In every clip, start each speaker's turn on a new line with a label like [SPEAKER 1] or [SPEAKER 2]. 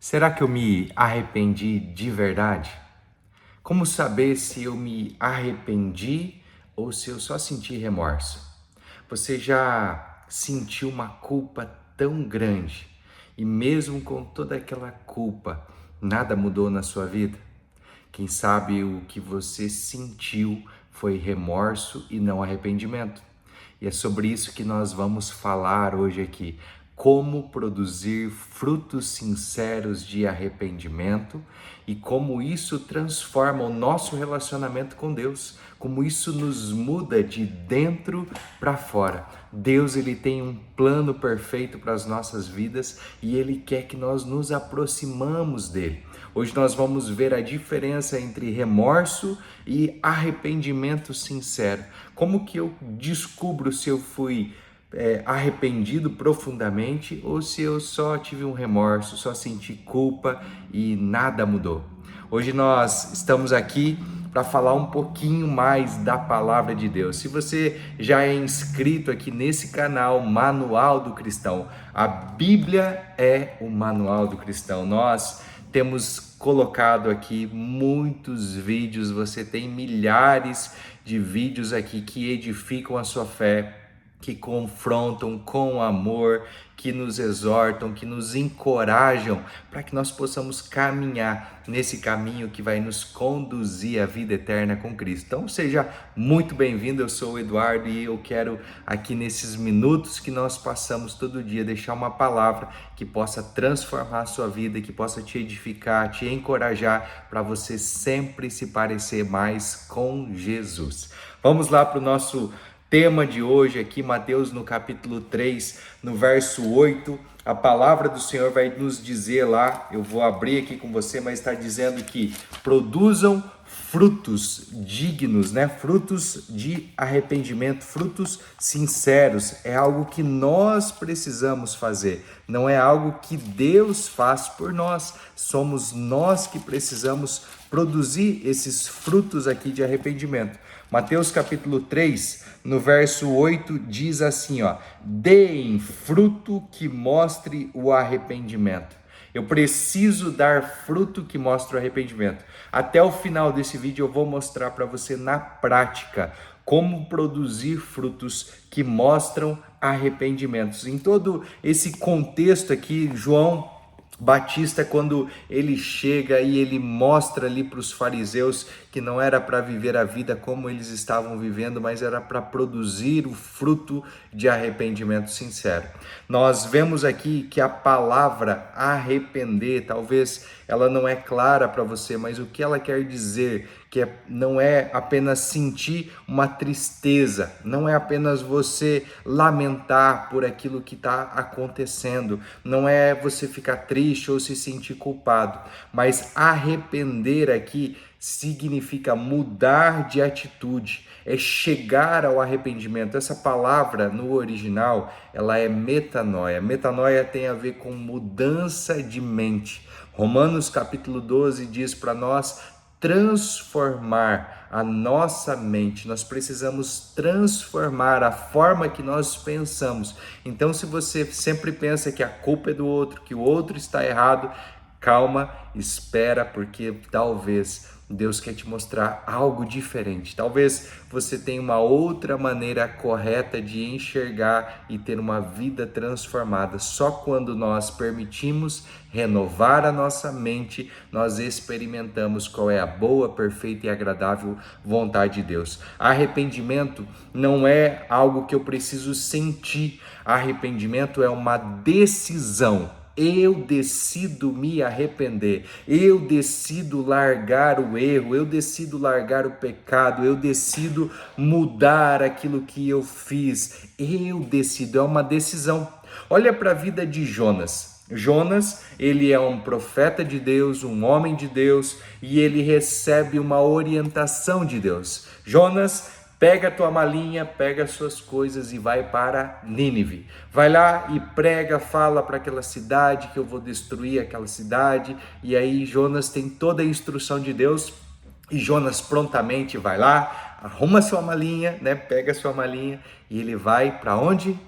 [SPEAKER 1] Será que eu me arrependi de verdade? Como saber se eu me arrependi ou se eu só senti remorso? Você já sentiu uma culpa tão grande e mesmo com toda aquela culpa, nada mudou na sua vida? Quem sabe o que você sentiu foi remorso e não arrependimento. E é sobre isso que nós vamos falar hoje aqui. Como produzir frutos sinceros de arrependimento e como isso transforma o nosso relacionamento com Deus, como isso nos muda de dentro para fora. Deus, ele tem um plano perfeito para as nossas vidas e ele quer que nós nos aproximamos dele. Hoje nós vamos ver a diferença entre remorso e arrependimento sincero. Como que eu descubro se eu fui arrependido profundamente ou se eu só tive um remorso, só senti culpa e nada mudou? Hoje nós estamos aqui para falar um pouquinho mais da palavra de Deus. Se você já é inscrito aqui nesse canal Manual do Cristão, a Bíblia é o Manual do Cristão. Nós temos colocado aqui muitos vídeos, você tem milhares de vídeos aqui que edificam a sua fé, que confrontam com amor, que nos exortam, que nos encorajam para que nós possamos caminhar nesse caminho que vai nos conduzir à vida eterna com Cristo. Então seja muito bem-vindo, eu sou o Eduardo e eu quero aqui nesses minutos que nós passamos todo dia deixar uma palavra que possa transformar a sua vida, que possa te edificar, te encorajar para você sempre se parecer mais com Jesus. Vamos lá para o nosso tema de hoje aqui, Mateus no capítulo 3, no verso 8, a palavra do Senhor vai nos dizer lá, eu vou abrir aqui com você, mas está dizendo que produzam frutos dignos, frutos de arrependimento, frutos sinceros, é algo que nós precisamos fazer, não é algo que Deus faz por nós, somos nós que precisamos produzir esses frutos aqui de arrependimento. Mateus capítulo 3, no verso 8, diz assim, deem fruto que mostre o arrependimento. Eu preciso dar fruto que mostre o arrependimento. Até o final desse vídeo eu vou mostrar para você na prática como produzir frutos que mostram arrependimentos. Em todo esse contexto aqui, João Batista, quando ele chega e ele mostra ali para os fariseus que não era para viver a vida como eles estavam vivendo, mas era para produzir o fruto de arrependimento sincero. Nós vemos aqui que a palavra arrepender, talvez ela não é clara para você, mas o que ela quer dizer que não é apenas sentir uma tristeza, não é apenas você lamentar por aquilo que está acontecendo, não é você ficar triste ou se sentir culpado, mas arrepender aqui significa mudar de atitude, é chegar ao arrependimento. Essa palavra no original, ela é metanoia. Metanoia tem a ver com mudança de mente. Romanos capítulo 12 diz para nós transformar a nossa mente, nós precisamos transformar a forma que nós pensamos. Então, se você sempre pensa que a culpa é do outro, que o outro está errado, calma, espera, porque talvez Deus quer te mostrar algo diferente. Talvez você tenha uma outra maneira correta de enxergar e ter uma vida transformada. Só quando nós permitimos renovar a nossa mente, nós experimentamos qual é a boa, perfeita e agradável vontade de Deus. Arrependimento não é algo que eu preciso sentir. Arrependimento é uma decisão. Eu decido me arrepender, eu decido largar o erro, eu decido largar o pecado, eu decido mudar aquilo que eu fiz, eu decido, é uma decisão. Olha para a vida de Jonas. Jonas, ele é um profeta de Deus, um homem de Deus, e ele recebe uma orientação de Deus. Jonas, pega a tua malinha, pega as suas coisas e vai para Nínive. Vai lá e prega, fala para aquela cidade que eu vou destruir aquela cidade. E aí Jonas tem toda a instrução de Deus e Jonas prontamente vai lá, arruma sua malinha, pega a sua malinha e ele vai para onde?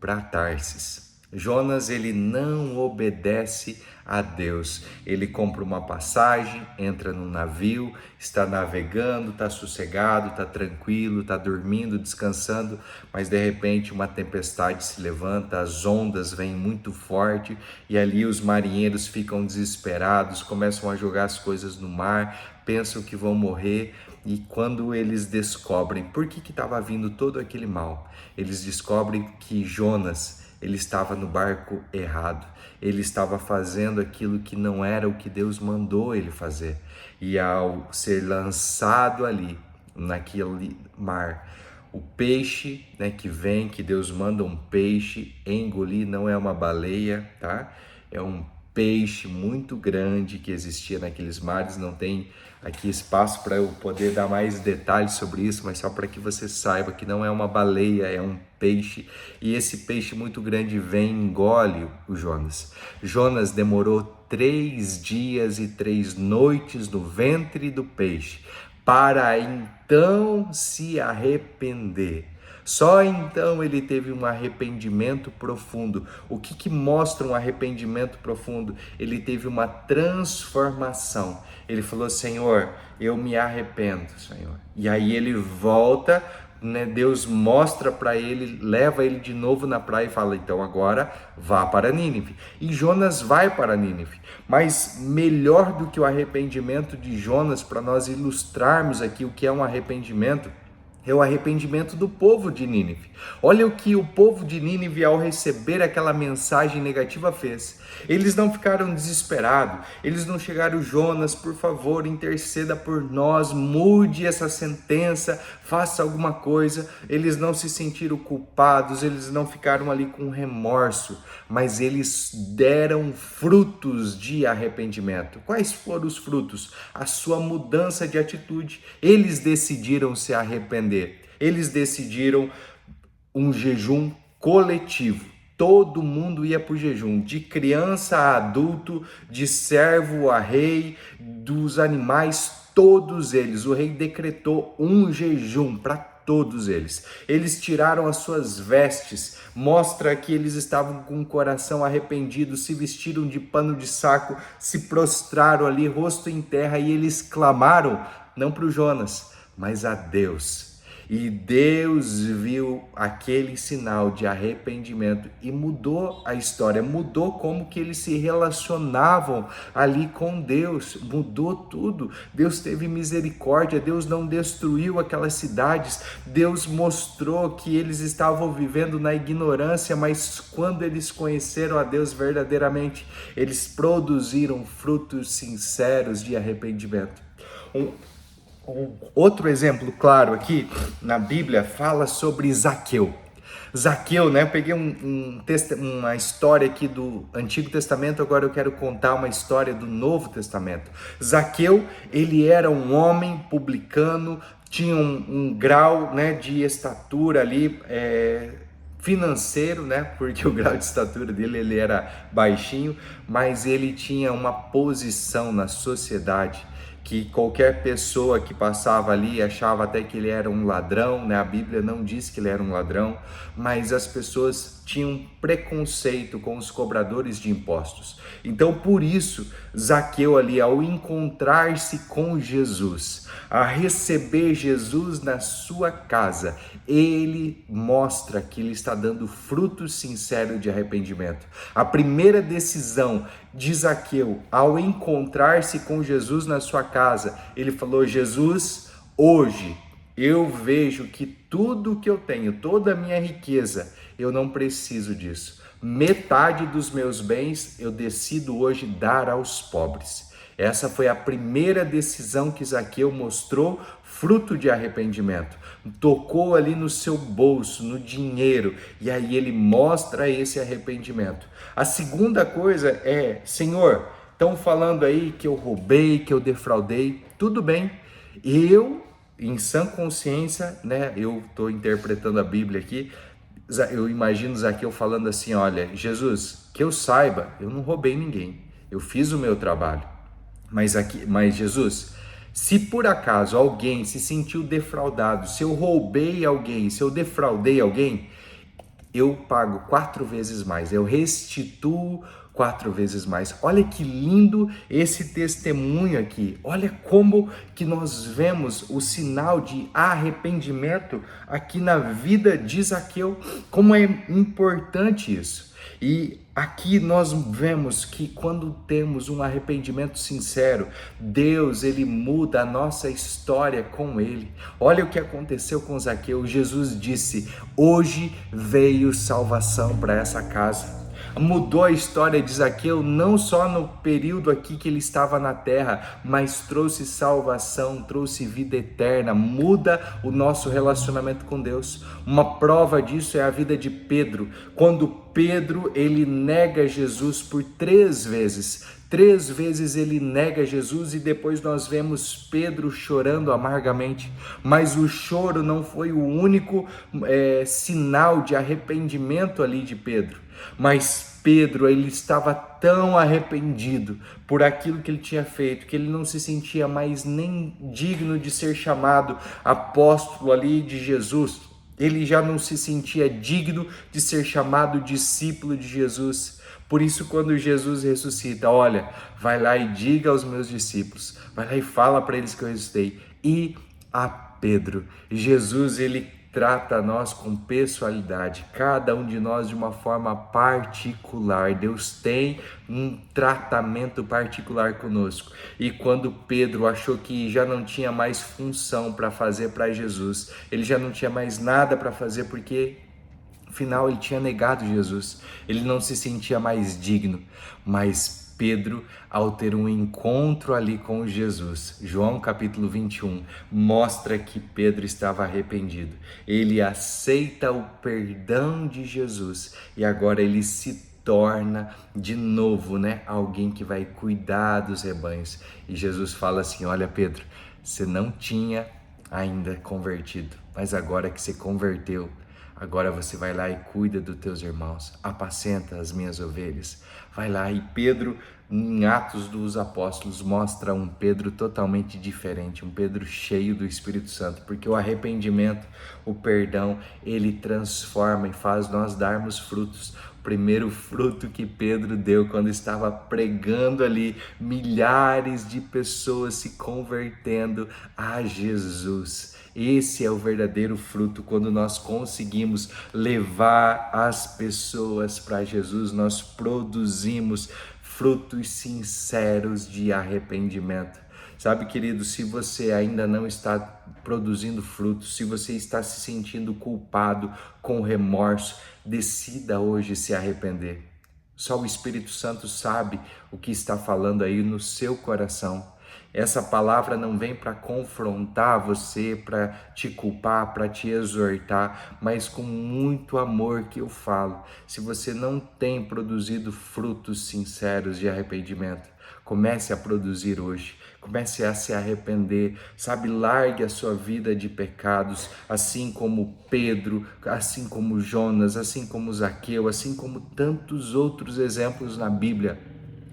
[SPEAKER 1] Para Tarsis. Jonas, ele não obedece a Deus. Ele compra uma passagem, entra no navio, está navegando, está sossegado, está tranquilo, está dormindo, descansando, mas de repente uma tempestade se levanta, as ondas vêm muito forte e ali os marinheiros ficam desesperados, começam a jogar as coisas no mar, pensam que vão morrer. E quando eles descobrem por que estava vindo todo aquele mal, eles descobrem que Jonas, ele estava no barco errado, ele estava fazendo aquilo que não era o que Deus mandou ele fazer. E ao ser lançado ali, naquele mar, o peixe, né, que vem, que Deus manda um peixe engolir, não é uma baleia, tá? É um peixe muito grande que existia naqueles mares. Não tem aqui espaço para eu poder dar mais detalhes sobre isso, mas só para que você saiba que não é uma baleia, é um peixe. E esse peixe muito grande vem e engole o Jonas. Jonas demorou 3 dias e 3 noites no ventre do peixe para então se arrepender. Só então ele teve um arrependimento profundo. O que mostra um arrependimento profundo? Ele teve uma transformação. Ele falou: Senhor, eu me arrependo, Senhor. E aí ele volta, né? Deus mostra para ele, leva ele de novo na praia e fala: então agora vá para Nínive. E Jonas vai para Nínive. Mas melhor do que o arrependimento de Jonas, para nós ilustrarmos aqui o que é um arrependimento, é o arrependimento do povo de Nínive. Olha o que o povo de Nínive, ao receber aquela mensagem negativa, fez. Eles não ficaram desesperados, eles não chegaram: Jonas, por favor, interceda por nós, mude essa sentença, faça alguma coisa. Eles não se sentiram culpados, eles não ficaram ali com remorso, mas eles deram frutos de arrependimento. Quais foram os frutos? A sua mudança de atitude. Eles decidiram se arrepender, eles decidiram um jejum coletivo. Todo mundo ia para o jejum, de criança a adulto, de servo a rei, dos animais, todos eles. O rei decretou um jejum para todos eles. Eles tiraram as suas vestes, mostra que eles estavam com o coração arrependido, se vestiram de pano de saco, se prostraram ali, rosto em terra, e eles clamaram, não para o Jonas, mas a Deus. E Deus viu aquele sinal de arrependimento e mudou a história, mudou como que eles se relacionavam ali com Deus, mudou tudo. Deus teve misericórdia, Deus não destruiu aquelas cidades, Deus mostrou que eles estavam vivendo na ignorância, mas quando eles conheceram a Deus verdadeiramente, eles produziram frutos sinceros de arrependimento. Outro exemplo claro aqui na Bíblia fala sobre Zaqueu. Zaqueu, né? Eu peguei uma história aqui do Antigo Testamento, agora eu quero contar uma história do Novo Testamento. Zaqueu, ele era um homem publicano, tinha um grau, né, de estatura ali, financeiro, né? Porque o grau de estatura dele, ele era baixinho, mas ele tinha uma posição na sociedade que qualquer pessoa que passava ali achava até que ele era um ladrão, né? A Bíblia não diz que ele era um ladrão, mas as pessoas tinham preconceito com os cobradores de impostos. Então, por isso, Zaqueu ali, ao encontrar-se com Jesus, a receber Jesus na sua casa, ele mostra que ele está dando fruto sincero de arrependimento. A primeira decisão de Zaqueu, ao encontrar-se com Jesus na sua casa, ele falou: Jesus, hoje eu vejo que tudo que eu tenho, toda a minha riqueza, eu não preciso disso. Metade dos meus bens eu decido hoje dar aos pobres. Essa foi a primeira decisão que Zaqueu mostrou, fruto de arrependimento. Tocou ali no seu bolso, no dinheiro, e aí ele mostra esse arrependimento. A segunda coisa é: Senhor, estão falando aí que eu roubei, que eu defraudei, tudo bem, eu, em sã consciência, né, eu estou interpretando a Bíblia aqui, eu imagino Zaqueu falando assim: olha, Jesus, que eu saiba, eu não roubei ninguém, eu fiz o meu trabalho, mas Jesus, se por acaso alguém se sentiu defraudado, se eu roubei alguém, se eu defraudei alguém, eu pago 4 vezes mais, eu restituo 4 vezes mais. Olha que lindo esse testemunho aqui. Olha como que nós vemos o sinal de arrependimento aqui na vida de Zaqueu. Como é importante isso. E aqui nós vemos que quando temos um arrependimento sincero, Deus, ele muda a nossa história com ele. Olha o que aconteceu com Zaqueu. Jesus disse: hoje veio salvação para essa casa. Mudou a história de Zaqueu não só no período aqui que ele estava na terra, mas trouxe salvação, trouxe vida eterna, muda o nosso relacionamento com Deus. Uma prova disso é a vida de Pedro. Quando Pedro, ele nega Jesus por 3 vezes. 3 vezes ele nega Jesus e depois nós vemos Pedro chorando amargamente. Mas o choro não foi o único sinal de arrependimento ali de Pedro. Mas Pedro, ele estava tão arrependido por aquilo que ele tinha feito, que ele não se sentia mais nem digno de ser chamado apóstolo ali de Jesus. Ele já não se sentia digno de ser chamado discípulo de Jesus. Por isso, quando Jesus ressuscita, olha, vai lá e diga aos meus discípulos, vai lá e fala para eles que eu ressuscitei. E a Pedro, Jesus, ele trata nós com pessoalidade, cada um de nós de uma forma particular. Deus tem um tratamento particular conosco. E quando Pedro achou que já não tinha mais função para fazer para Jesus, ele já não tinha mais nada para fazer porque afinal ele tinha negado Jesus, ele não se sentia mais digno, mas Pedro, ao ter um encontro ali com Jesus, João capítulo 21, mostra que Pedro estava arrependido. Ele aceita o perdão de Jesus e agora ele se torna de novo, alguém que vai cuidar dos rebanhos. E Jesus fala assim: olha, Pedro, você não tinha ainda convertido, mas agora que você converteu, agora você vai lá e cuida dos teus irmãos, apacenta as minhas ovelhas. Vai lá. E Pedro, em Atos dos Apóstolos, mostra um Pedro totalmente diferente, um Pedro cheio do Espírito Santo, porque o arrependimento, o perdão, ele transforma e faz nós darmos frutos. O primeiro fruto que Pedro deu quando estava pregando ali, milhares de pessoas se convertendo a Jesus. Esse é o verdadeiro fruto. Quando nós conseguimos levar as pessoas para Jesus, nós produzimos frutos sinceros de arrependimento. Sabe, querido, se você ainda não está produzindo frutos, se você está se sentindo culpado, com remorso, decida hoje se arrepender. Só o Espírito Santo sabe o que está falando aí no seu coração. Essa palavra não vem para confrontar você, para te culpar, para te exortar, mas com muito amor que eu falo. Se você não tem produzido frutos sinceros de arrependimento, comece a produzir hoje. Comece a se arrepender, sabe? Largue a sua vida de pecados, assim como Pedro, assim como Jonas, assim como Zaqueu, assim como tantos outros exemplos na Bíblia.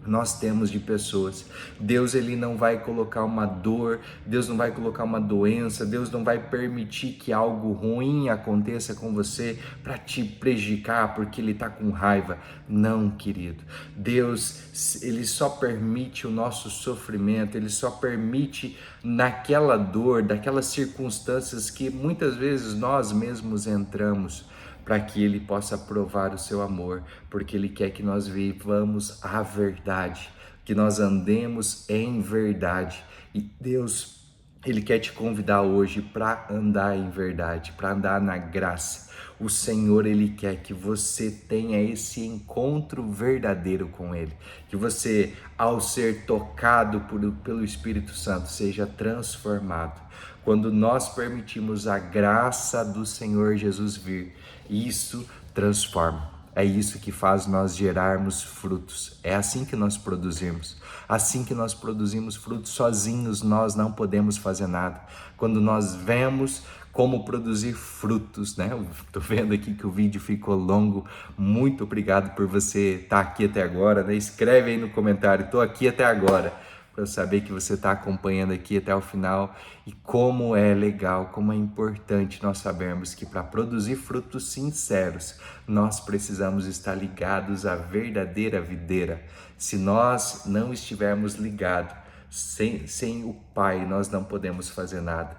[SPEAKER 1] Nós temos de pessoas. Deus, ele não vai colocar uma dor, Deus não vai colocar uma doença, Deus não vai permitir que algo ruim aconteça com você para te prejudicar, porque ele está com raiva. Não, querido. Deus, ele só permite o nosso sofrimento, ele só permite naquela dor, daquelas circunstâncias que muitas vezes nós mesmos entramos, para que ele possa provar o seu amor, porque ele quer que nós vivamos a verdade, que nós andemos em verdade. E Deus, ele quer te convidar hoje para andar em verdade, para andar na graça. O Senhor, ele quer que você tenha esse encontro verdadeiro com ele, que você, ao ser tocado pelo Espírito Santo, seja transformado. Quando nós permitimos a graça do Senhor Jesus vir, isso transforma. É isso que faz nós gerarmos frutos. É assim que nós produzimos. Assim que nós produzimos frutos, sozinhos nós não podemos fazer nada. Quando nós vemos como produzir frutos, Estou vendo aqui que o vídeo ficou longo. Muito obrigado por você estar aqui até agora, Escreve aí no comentário: estou aqui até agora. para eu saber que você está acompanhando aqui até o final e como é legal, como é importante nós sabermos que para produzir frutos sinceros, nós precisamos estar ligados à verdadeira videira. Se nós não estivermos ligados, sem o Pai nós não podemos fazer nada.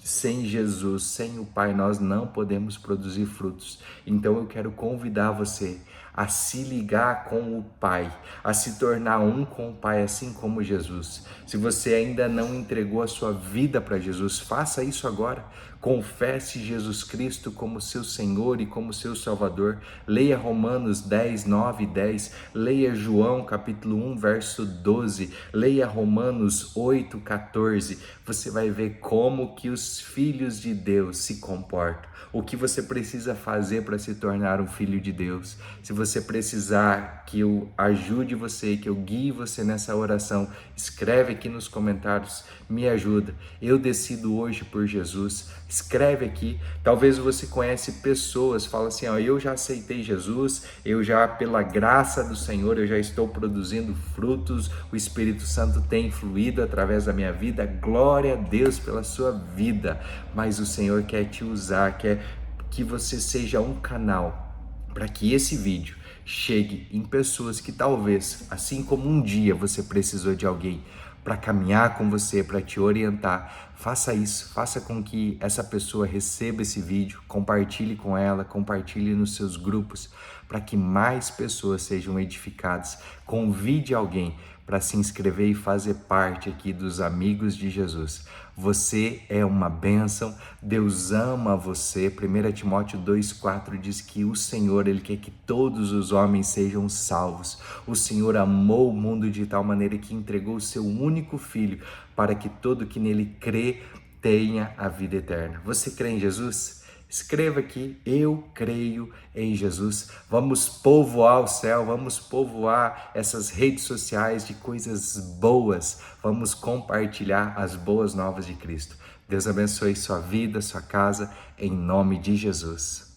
[SPEAKER 1] Sem Jesus, sem o Pai nós não podemos produzir frutos. Então eu quero convidar você a se ligar com o Pai, a se tornar um com o Pai, assim como Jesus. Se você ainda não entregou a sua vida para Jesus, faça isso agora. Confesse Jesus Cristo como seu Senhor e como seu Salvador. Leia Romanos 10, 9 e 10. Leia João capítulo 1, verso 12. Leia Romanos 8, 14. Você vai ver como que os filhos de Deus se comportam. O que você precisa fazer para se tornar um filho de Deus. Se você precisar que eu ajude você, que eu guie você nessa oração, escreve aqui nos comentários, me ajuda. Eu decido hoje por Jesus. Escreve aqui. Talvez você conhece pessoas, fala assim, ó, eu já aceitei Jesus, eu já, pela graça do Senhor, eu já estou produzindo frutos, o Espírito Santo tem fluído através da minha vida, glória a Deus pela sua vida, mas o Senhor quer te usar, quer que você seja um canal para que esse vídeo chegue em pessoas que talvez, assim como um dia você precisou de alguém para caminhar com você, para te orientar, faça isso, faça com que essa pessoa receba esse vídeo, compartilhe com ela, compartilhe nos seus grupos, para que mais pessoas sejam edificadas. Convide alguém para se inscrever e fazer parte aqui dos Amigos de Jesus. Você é uma bênção, Deus ama você. 1 Timóteo 2,4 diz que o Senhor, Ele quer que todos os homens sejam salvos. O Senhor amou o mundo de tal maneira que entregou o seu único Filho para que todo que nele crê tenha a vida eterna. Você crê em Jesus? Escreva aqui, eu creio em Jesus. Vamos povoar o céu, vamos povoar essas redes sociais de coisas boas. Vamos compartilhar as boas novas de Cristo. Deus abençoe sua vida, sua casa, em nome de Jesus.